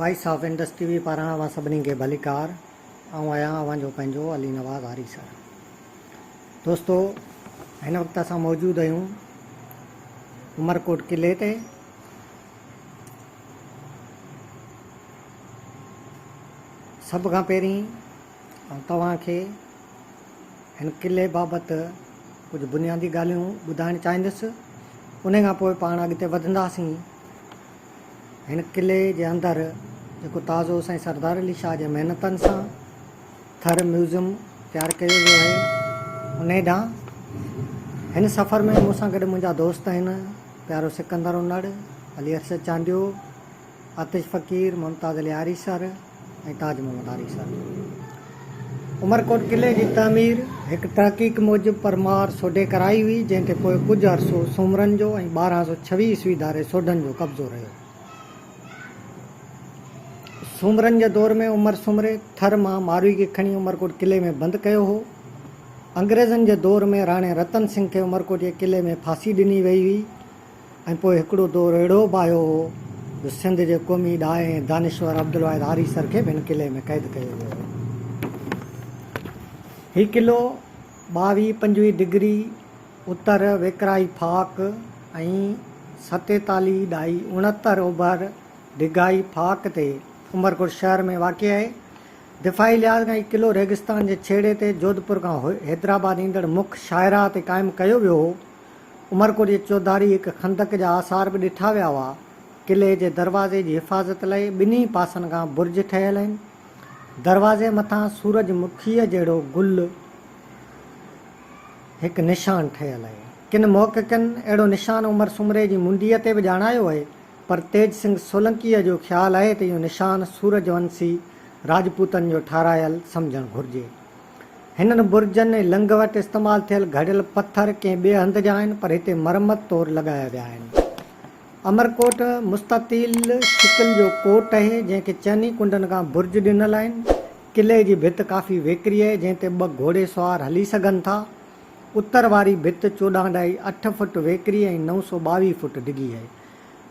Voice of industry TV पारां अवां सभिनी खे भलीकार। ऐं आहियां अवां जो पंहिंजो अली नवाज़ आरी सर। दोस्तो, हिन वक़्तु असां मौजूदु आहियूं उमरकोट किले ते। सभ खां पहिरीं तव्हांखे हिन किले बाबति कुझु बुनियादी ॻाल्हियूं ॿुधाइणु चाहींदुसि। उन खां पोइ पाण अॻिते वधंदासीं। हिन किले जे अंदरि जेको ताज़ो साईं सरदार अली शाह जे महिनतनि सां थर म्यूज़ियम तयारु कयो वियो आहे उन ॾांहुं। हिन सफ़र में मूंसां गॾु मुंहिंजा दोस्त आहिनि प्यारो सिकंदर उनड़, अली अरशद चांडियो, आतिश फ़कीर, मुमताज़ अली आरी सर ऐं ताज मोहम्मद आरी सर। उमरकोट किले जी तमीर हिकु तहक़ीक़ मूजिबि परमार सोडे कराई हुई, जंहिं ते पोइ कुझु अरसो सूमरनि जो ऐं 1226 ईस्वी धारे सोडनि जो कब्ज़ो रहियो। सूमरनि जे दौर में उमर सुमरे थर मां मारवी खे खणी उमरकोट किले में बंदि कयो हो। अंग्रेज़नि जे दौर में राणे रतन सिंह खे उमरकोट जे किले में फांसी ॾिनी वई हुई ऐं पोइ हिकिड़ो दौर अहिड़ो बि आयो हो जो सिंध जे क़ौमी ॾाहे ऐं दानिश्वर अब्दुल वाहिद आरी सर खे बि हिन किले में क़ैद कयो वियो हो। हीउ किलो 22-25 डिग्री उत्तर वेकराई फाक ऐं 47-69 ओभर डिघाई फाक ते उमरकोट शहर में वाक़िअ आहे। दिफ़ाई लिहाज़ खां किलो रेगिस्तान जे छेड़े ते जोधपुर खां हैदराबाद ईंदड़ मुख्य शाइरा ते क़ाइमु कयो वियो हो। उमरकोट जे चौधारी हिकु खंदक जा आसार बि ॾिठा विया हुआ। किले जे दरवाज़े जी हिफ़ाज़त लाइ ॿिन्ही पासनि खां बुर्ज ठहियल आहिनि। दरवाज़े मथां सूरजमुखीअ जहिड़ो गुल हिकु निशान ठहियल आहे। किन मोहक़िक़नि अहिड़ो निशान उमर सुमरे जी मुंडीअ ते बि ॼाणायो आहे, पर तेज सिंह सोलंकीअ जो ख़्यालु आहे त इहो निशान सूरजवंशी राजपूतनि जो ठारायल सम्झणु घुरिजे। हिननि बुर्जनि ऐं लंघ वटि इस्तेमालु थियल घड़ियल पथर कंहिं ॿिए हंध जा आहिनि, पर हिते मरमत तौरु लॻाया विया आहिनि। अमरकोट मुस्ततील शिकिल जो कोट आहे, जंहिंखे चइनी कुंडनि खां बुर्ज ॾिनल आहिनि। किले जी भित काफ़ी वेकिरी आहे, जंहिं ते 2 घोड़े सुवार हली सघनि था। उत्तर वारी भित 14.8 फुट वेकिरी ऐं 922 फुट डिघी आहे।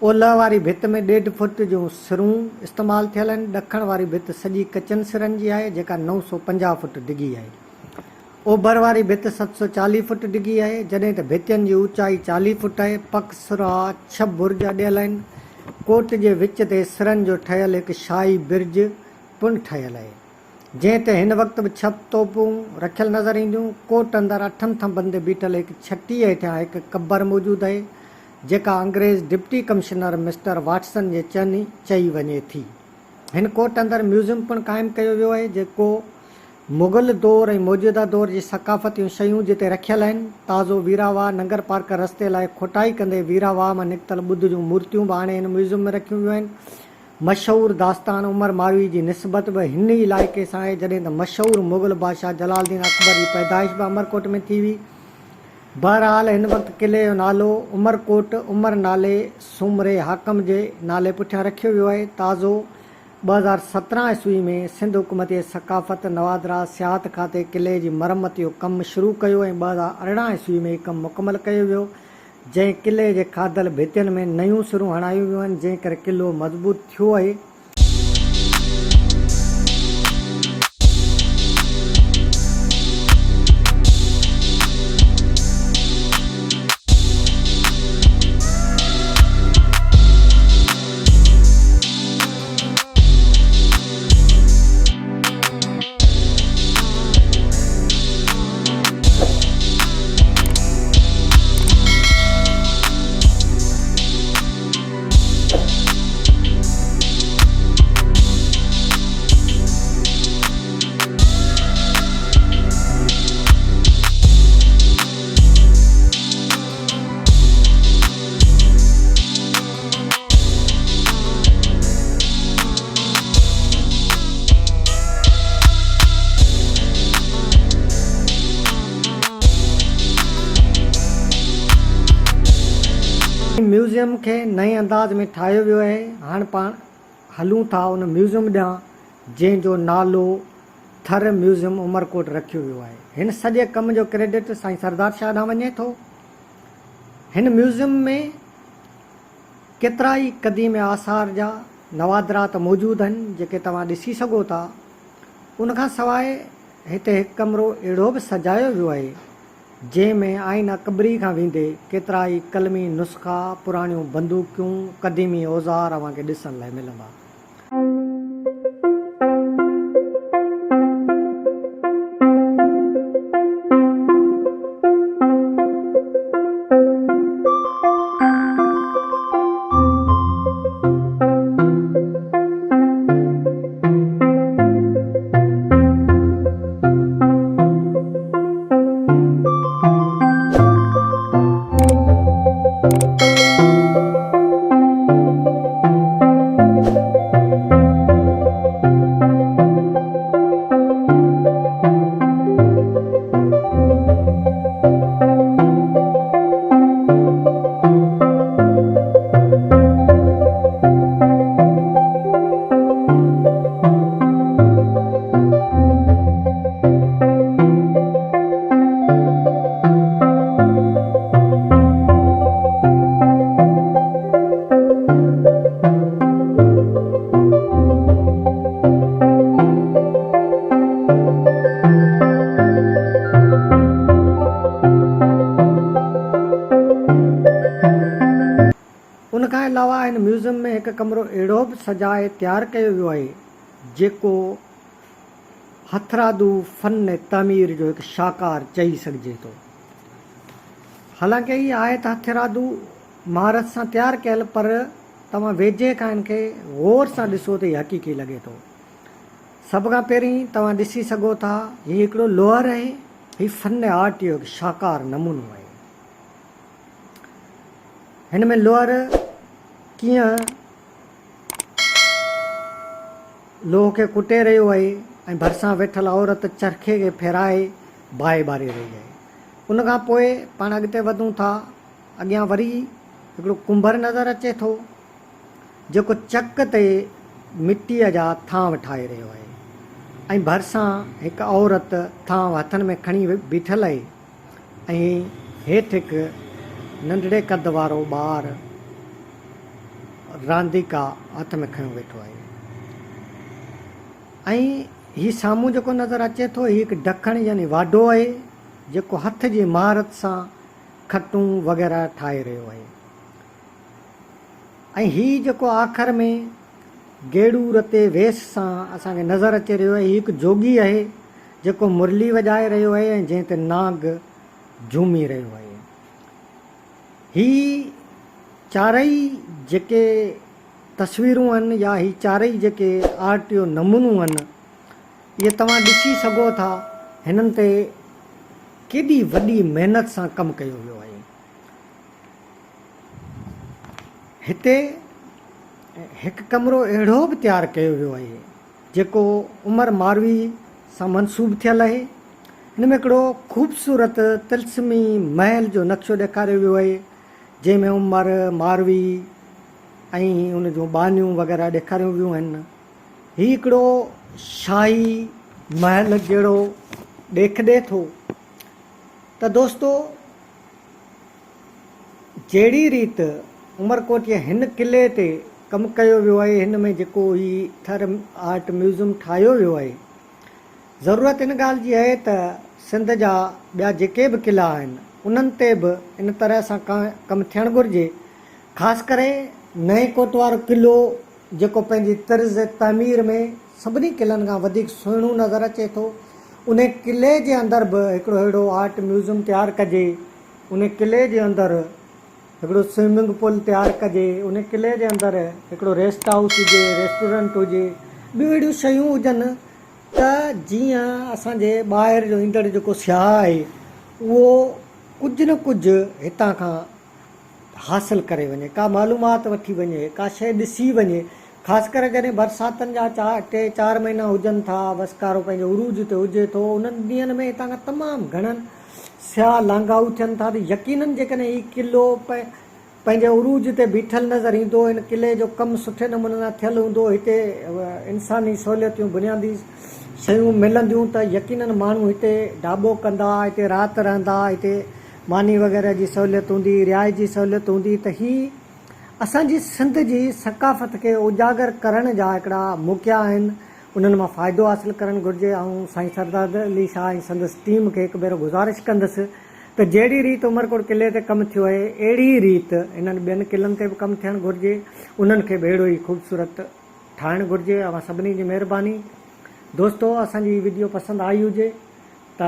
ओलह वारी भित में 1.5 फुट जूं सिरूं इस्तेमालु थियल आहिनि। ॾखण वारी भित सॼी कचनि सिरनि जी आहे, जेका 950 फुट डिघी आहे। ओभर वारी भित 740 फुट डिघी आहे, जॾहिं त भितियुनि जी ऊचाई 40 फुट आहे। पकसुरा 6 बुर्ज अॾियल आहिनि। कोट जे विच ते सिरनि जो ठहियल हिकु शाही बिर्ज पिणु ठहियल आहे, जंहिं ते हिन वक़्तु बि 6 तोपूं रखियल नज़र ईंदियूं। कोट अंदरि 8 थंभनि ते बीठल हिकु छटीअ हेठां हिकु क़बर मौजूदु आहे, जेका अंग्रेज़ डिप्टी कमिश्नर मिस्टर वाटसन जे चई वञे थी। हिन कोट अंदरि म्यूज़ियम पिणु क़ाइमु कयो वियो आहे, जेको मुग़ल दौर ऐं मौजूदा दौर जी सक़ाफ़तियूं शयूं जिते रखियल आहिनि। ताज़ो वीरावाह नंगर पार्क रस्ते लाइ खोटाई कंदे वीरावाह मां निकितल ॿुध जूं मूर्तियूं बि हाणे हिन म्यूज़ियम में रखियूं वियूं आहिनि। मशहूरु दास्तान उमर मारवी जी निस्बत बि हिन इलाइक़े सां आहे, जॾहिं त मशहूरु मुग़ल बादशाह जलालुद्दीन अकबर जी पैदाइश बि अमरकोट में थी हुई। बहरहाल हिन वक़्तु किले जो नालो उमरकोट उमर नाले सुमरे हाकम जे नाले पुठियां रखियो वियो आहे। ताज़ो 2017 ईस्वी में सिंध हुकूमत जे सक़ाफ़त नवादरा सियाहत खाते किले जी मरमत जो कमु शुरू कयो ऐं 2018 ईस्वी में कमु मुकमल कयो वियो, जंहिं किले जे खाधल भितियुनि में नयूं सिरूं हणायूं वियूं आहिनि, जंहिं करे किलो मज़बूत थियो आहे। म्यूज़ियम खे नए अंदाज़ में ठाहियो वियो आहे। हाणे पाण हलूं था उन म्यूज़ियम ॾांहुं, जंहिंजो नालो थर म्यूज़ियम उमरकोट रखियो वियो आहे। हिन सॼे कम जो क्रेडिट साईं सरदार शाह ॾांहुं वञे थो। हिन म्यूज़ियम में केतिरा ई क़दीम आसार जा नवादरा त मौजूदु आहिनि जेके तव्हां ॾिसी सघो था। उनखां सवाइ हिते हिकु कमरो अहिड़ो बि सजायो वियो आहे जंहिंमें आइन अकबरी खां वेंदे केतिरा ई कलमी नुस्ख़ा, पुराणियूं बंदूकियूं, क़दीमी औज़ार अव्हांखे ॾिसण लाइ मिलंदा। उनखां अलावा हिन म्यूज़ियम में हिकु कमरो अहिड़ो बि सजाए तयारु कयो वियो आहे जेको हथरादू फ़न तामीर जो हिकु शाहकार चई सघिजे थो। हालांकि हीअ आहे त हथरादू महारत सां तयारु कयल, पर तव्हां वेझे खां हिन खे गौर सां ॾिसो त हीअ हक़ीक़ी लॻे थो। सभ खां पहिरीं तव्हां ॾिसी सघो था हीअ हिकिड़ो लोहर आहे। हीअ फ़न आर्ट जो हिकु शाहकार नमूनो आहे। हिन में लोहर कीअं लोह खे कुटे रहियो आहे ऐं भरिसां वेठल औरत चरखे खे फेराए बाहि ॿारे रही आहे। उनखां पोइ पाण अॻिते वधूं था। अॻियां वरी हिकिड़ो कुंभर नज़र अचे थो जेको चक ते मिटीअ जा थांव ठाहे रहियो आहे ऐं भरिसां हिकु औरत थांव हथनि में खणी बीठल आहे ऐं हेठि हिकु नंढड़े कद वारो ॿारु रांदीका हथ में खयो वेठो आहे। ऐं हीअ साम्हूं जेको नज़र अचे थो हीअ हिकु ॾखण यानी वाढो आहे जेको हथ जी महारत सां खटूं वग़ैरह ठाहे रहियो आहे। ऐं हीअ जेको आख़िर में गेड़ूर ते वेस सां असांखे नज़र अचे रहियो आहे, हीअ हिकु जोगी आहे जेको मुरली वॼाए रहियो आहे ऐं जंहिं ते नाग झूमी रहियो आहे। हीअ चारई जेके तस्वीरूं आहिनि या हीअ चारई जेके आर्ट जो नमूनूं आहिनि इहे तव्हां ॾिसी सघो था हिननि ते केॾी वॾी महिनत सां कमु कयो वियो आहे। हिते हिकु कमरो अहिड़ो बि तयारु कयो वियो आहे जेको उमर मारवी सां मनसूब थियल आहे। हिन में हिकिड़ो ख़ूबसूरत तिलस्मी महल जो नक्शो ॾेखारियो वियो आहे जंहिंमें उमर मारवी ऐं उन जूं बानियूं वग़ैरह ॾेखारियूं वियूं आहिनि। हीउ हिकिड़ो शाही महल जहिड़ो ॾेख ॾिए थो। त दोस्तो, जहिड़ी रीति उमरकोट जे हिन क़िले ते कमु कयो वियो आहे, हिन में जेको हीउ थर आर्ट म्यूज़ियम ठाहियो वियो आहे, ज़रूरत इन ॻाल्हि जी आहे त सिंध जा ॿिया जेके बि क़िला आहिनि उन्हनि ते बि इन तरह सां कमु थियणु घुरिजे। ख़ासि करे नए कोट वारो क़िलो जेको पंहिंजी तर्ज़ तामीर में सभिनी क़िलनि खां वधीक सुहिणो नज़र अचे थो, उन क़िले जे अंदरि बि हिकिड़ो अहिड़ो आर्ट म्यूज़ियम तयारु कजे। उन क़िले जे अंदरि हिकिड़ो स्विमिंग पूल तयारु कजे। उन क़िले जे अंदरि हिकिड़ो रेस्ट हाउस हुजे, रेस्टोरेंट हुजे, ॿियूं अहिड़ियूं शयूं हुजनि त जीअं असांजे ॿाहिरि जो ईंदड़ जेको सियाह आहे उहो कुझु न कुझु हितां खां हासिलु करे वञे, का मालूमात वठी वञे, का शइ ॾिसी वञे। ख़ासि करे जॾहिं बरसातनि जा 3-4 महीना हुजनि था, वसकारो पंहिंजो उरूज ते हुजे थो, उन्हनि ॾींहंनि में हितां खां तमामु घणनि सियाह लांघाऊ थियनि था। त यकीननि जेकॾहिं हीउ क़िलो पंहिंजे उरूज ते बीठल नज़र ईंदो, हिन क़िले जो कमु सुठे नमूने सां थियलु हूंदो, हिते इंसानी सहूलियतूं बुनियादी शयूं मिलंदियूं, त यकीननि माण्हू हिते ढाबो कंदा, हिते राति रहंदा, हिते मानी वग़ैरह जी सहूलियत हूंदी, रिहाइश जी सहूलियत हूंदी। त हीअ असांजी सिंध जी सकाफ़त खे उजागर करण जा हिकिड़ा मौक़ा आहिनि, उन्हनि मां फ़ाइदो हासिलु करणु घुरिजे। ऐं साईं सरदार अली शाह ऐं संदसि टीम खे हिकु भेरो गुज़ारिश कंदुसि त जहिड़ी रीति उमरकोट किले ते कमु थियो आहे अहिड़ी रीति इन्हनि ॿियनि क़िलनि ते बि कमु थियणु घुरिजे, उन्हनि खे बि अहिड़ो ई ख़ूबसूरत ठाहिणु घुरिजे। अवां सभिनी जी महिरबानी। दोस्तो, असांजी वीडियो पसंदि आई हुजे त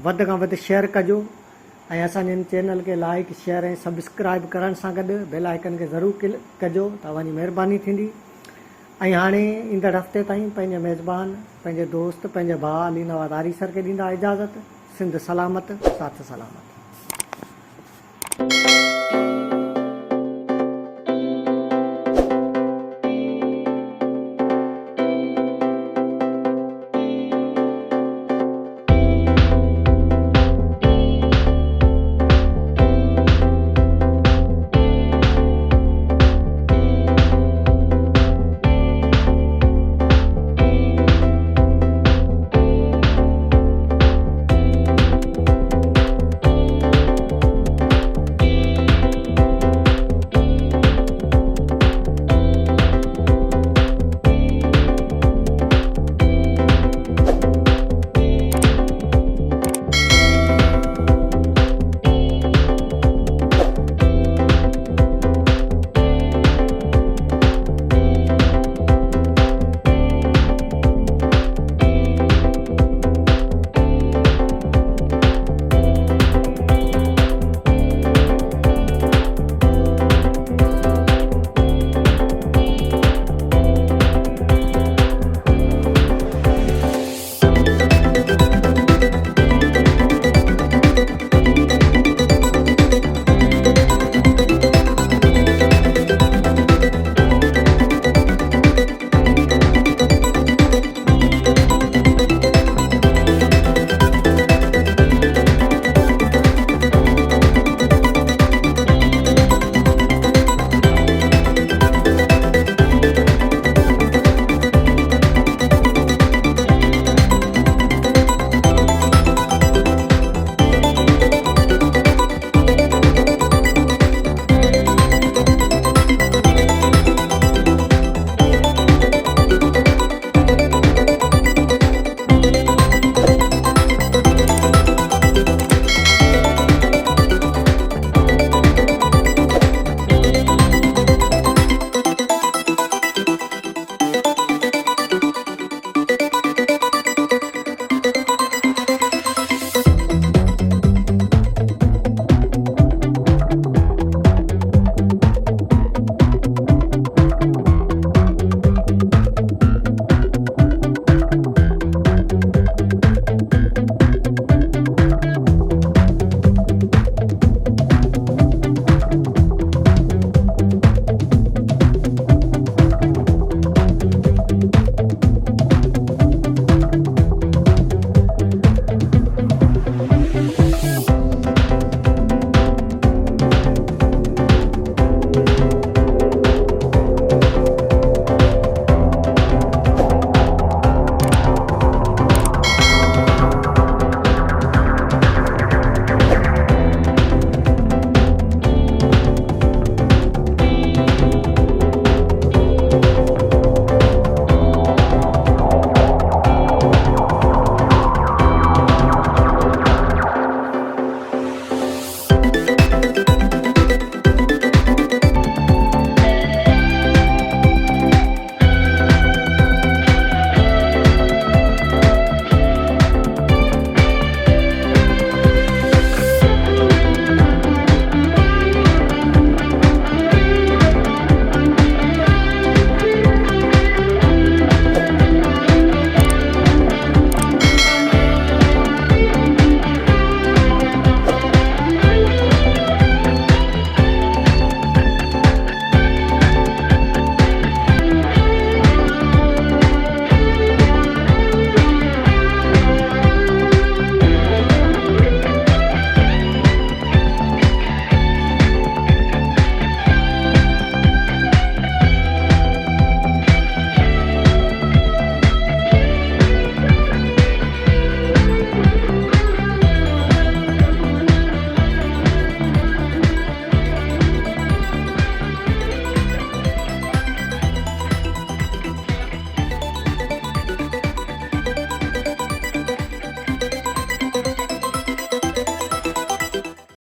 वधि खां वधि शेयर कजो ऐं असांजे चैनल खे लाइक शेयर ऐं सब्सक्राइब करण सां गॾु बेल आइकन खे ज़रूरु क्लिक कजो, तव्हांजी महिरबानी थींदी। ऐं हाणे ईंदड़ हफ़्ते ताईं पंहिंजे मेज़बान, पंहिंजे दोस्त, पंहिंजे भाउ अली नवाज़ आरी सर खे ॾींदा इजाज़त। सिंध सलामत, साथ सलामत।